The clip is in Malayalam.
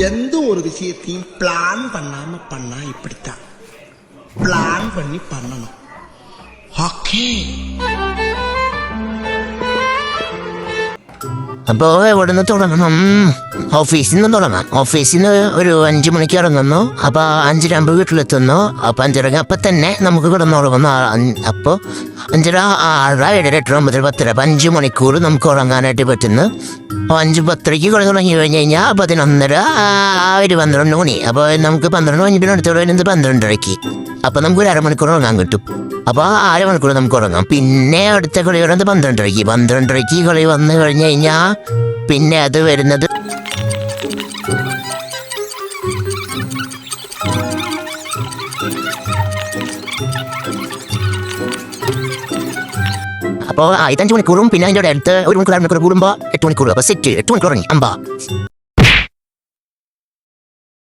எந்த ஒரு விஷயத்தையும் பிளான் பண்ணாம பண்ணா இப்படித்தான். பிளான் பண்ணி பண்ணணும். ഓക്കേ. അപ്പോൾ എവിടെ നിന്ന് തുടങ്ങണം? ഓഫീസിൽ നിന്ന് തുടങ്ങാം. ഓഫീസിൽ നിന്ന് ഒരു 5 മണിക്ക് ഇറങ്ങുന്നു. അപ്പോൾ 5:30 വീട്ടിലെത്തുന്നു. അപ്പോൾ 5:30 അപ്പം തന്നെ നമുക്ക് കിടന്നുറങ്ങുന്നു. അപ്പോൾ 5:30, 6, 7, 8, 9, 10 5 മണിക്കൂർ നമുക്ക് ഉറങ്ങാനായിട്ട് പറ്റുന്നു. അപ്പോൾ 5:10 കളി തുടങ്ങി കഴിഞ്ഞ് കഴിഞ്ഞാൽ 11:30 ഒരു 12 മണി. അപ്പോൾ നമുക്ക് 12 കഴിഞ്ഞിട്ട് അടുത്തോടെ വരുന്നത് 12:30. അപ്പോൾ നമുക്ക് ഒരു അരമണിക്കൂർ ഉറങ്ങാൻ കിട്ടും. അപ്പോൾ 1/2 മണിക്കൂർ നമുക്ക് ഉറങ്ങാം. പിന്നെ അടുത്ത കളി വരുന്നത് 12:30. 12:30 കളി വന്നു കഴിഞ്ഞ് കഴിഞ്ഞാൽ പിന്നെ അത് വരുന്നത് അപ്പോൾ 5 മണിക്കൂറും പിന്നെ അതിൻ്റെ അടുത്ത് 1 മണിക്കൂർ 1 മണിക്കൂർ കൂടുമ്പോൾ 8 മണിക്കൂർ. അപ്പോൾ സെറ്റ് 8 മണിക്കൂർ ഉറങ്ങി.